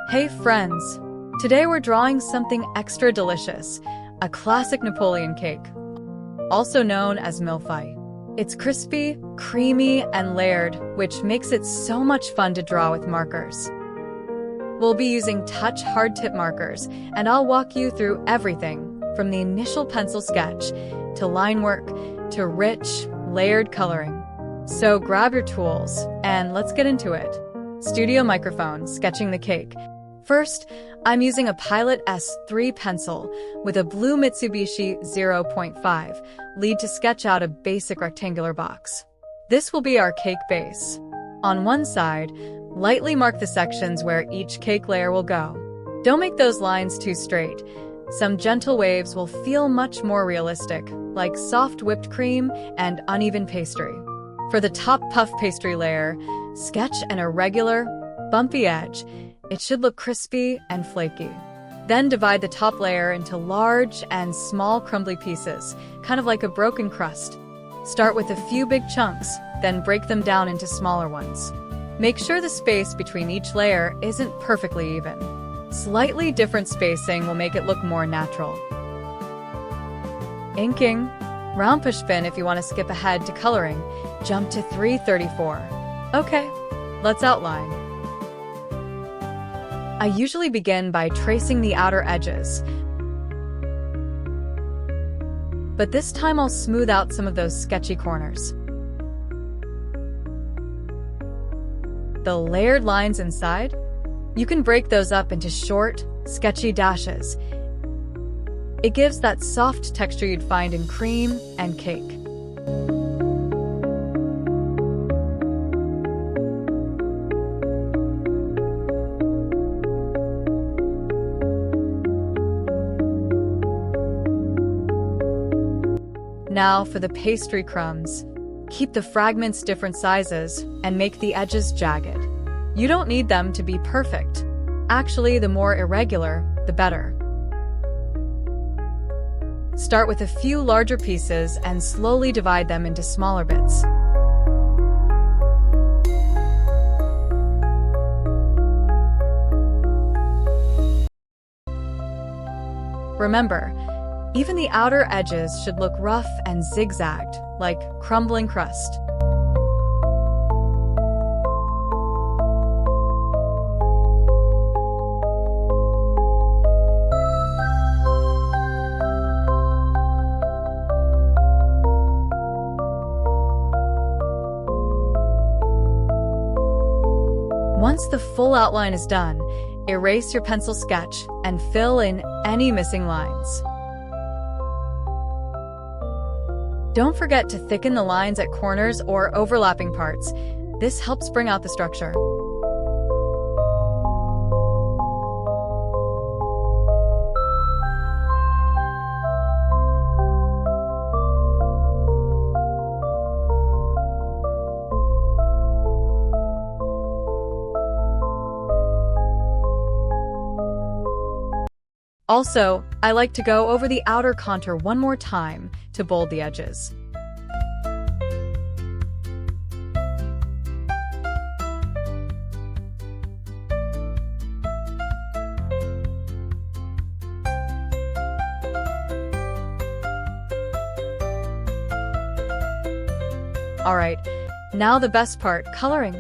Hey friends! Today we're drawing something extra delicious, a classic Napoleon cake, also known as Mille-feuille. It's crispy, creamy, and layered, which makes it so much fun to draw with markers. We'll be using TOUCH hard tip markers, and I'll walk you through everything, from the initial pencil sketch, to line work, to rich, layered coloring. So grab your tools, and let's get into it. Studio microphone, sketching the cake. First, I'm using a Pilot S3 pencil with a blue Mitsubishi 0.5 lead to sketch out a basic rectangular box. This will be our cake base. On one side, lightly mark the sections where each cake layer will go. Don't make those lines too straight. Some gentle waves will feel much more realistic, like soft whipped cream and uneven pastry. For the top puff pastry layer, sketch an irregular, bumpy edge. It should look crispy and flaky. Then divide the top layer into large and small crumbly pieces, kind of like a broken crust. Start with a few big chunks, then break them down into smaller ones. Make sure the space between each layer isn't perfectly even. Slightly different spacing will make it look more natural. Inking. Round push pin if you want to skip ahead to coloring. Jump to 334. Okay, let's outline. I usually begin by tracing the outer edges, but this time I'll smooth out some of those sketchy corners. The layered lines inside, you can break those up into short, sketchy dashes. It gives that soft texture you'd find in cream and cake. Now for the pastry crumbs. Keep the fragments different sizes and make the edges jagged. You don't need them to be perfect. Actually, the more irregular, the better. Start with a few larger pieces and slowly divide them into smaller bits. Remember, even the outer edges should look rough and zigzagged, like crumbling crust. Once the full outline is done, erase your pencil sketch and fill in any missing lines. Don't forget to thicken the lines at corners or overlapping parts. This helps bring out the structure. Also, I like to go over the outer contour one more time to bold the edges. Alright, now the best part, coloring.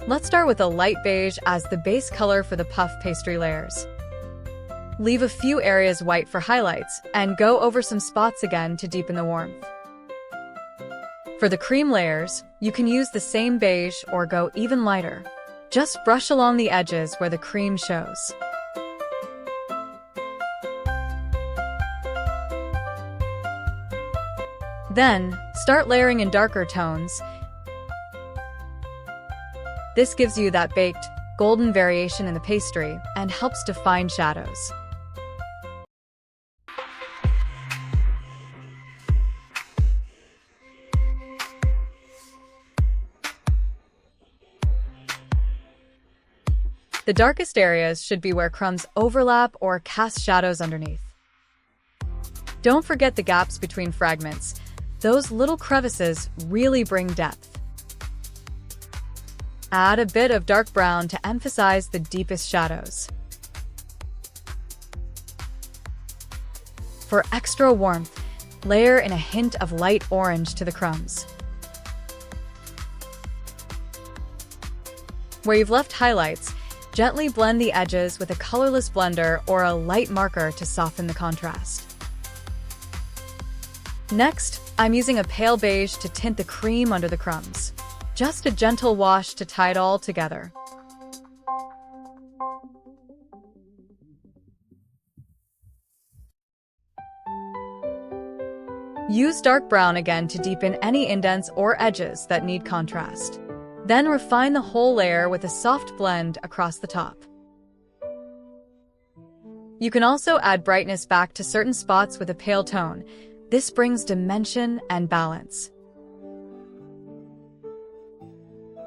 Let's start with a light beige as the base color for the puff pastry layers. Leave a few areas white for highlights, and go over some spots again to deepen the warmth. For the cream layers, you can use the same beige or go even lighter. Just brush along the edges where the cream shows. Then, start layering in darker tones. This gives you that baked, golden variation in the pastry and helps define shadows. The darkest areas should be where crumbs overlap or cast shadows underneath. Don't forget the gaps between fragments. Those little crevices really bring depth. Add a bit of dark brown to emphasize the deepest shadows. For extra warmth, layer in a hint of light orange to the crumbs. Where you've left highlights, gently blend the edges with a colorless blender or a light marker to soften the contrast. Next, I'm using a pale beige to tint the cream under the crumbs. Just a gentle wash to tie it all together. Use dark brown again to deepen any indents or edges that need contrast. Then refine the whole layer with a soft blend across the top. You can also add brightness back to certain spots with a pale tone. This brings dimension and balance.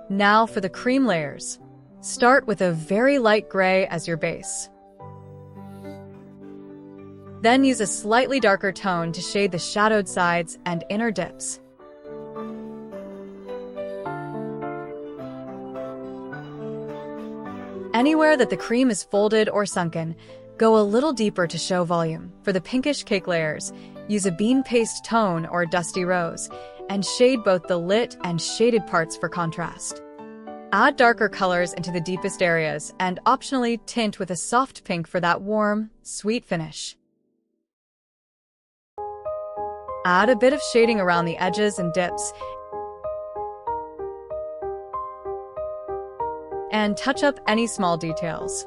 Now for the cream layers. Start with a very light gray as your base. Then use a slightly darker tone to shade the shadowed sides and inner dips. Anywhere that the cream is folded or sunken, go a little deeper to show volume. For the pinkish cake layers, use a bean paste tone or dusty rose, and shade both the lit and shaded parts for contrast. Add darker colors into the deepest areas, and optionally tint with a soft pink for that warm, sweet finish. Add a bit of shading around the edges and dips, and touch up any small details.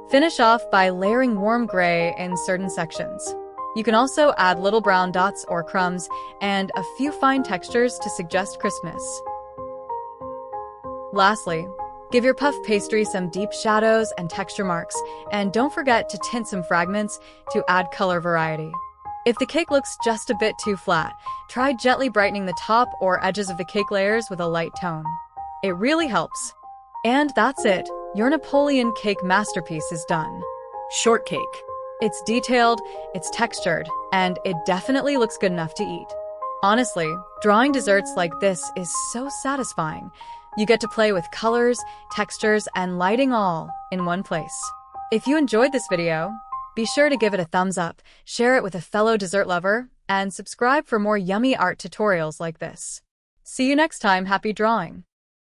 Finish off by layering warm gray in certain sections. You can also add little brown dots or crumbs and a few fine textures to suggest crispness. Lastly, give your puff pastry some deep shadows and texture marks, and don't forget to tint some fragments to add color variety. If the cake looks just a bit too flat, try gently brightening the top or edges of the cake layers with a light tone. It really helps. And that's it. Your Napoleon cake masterpiece is done. Shortcake. It's detailed, it's textured, and it definitely looks good enough to eat. Honestly, drawing desserts like this is so satisfying. You get to play with colors, textures, and lighting all in one place. If you enjoyed this video, be sure to give it a thumbs up, share it with a fellow dessert lover, and subscribe for more yummy art tutorials like this. See you next time. Happy drawing!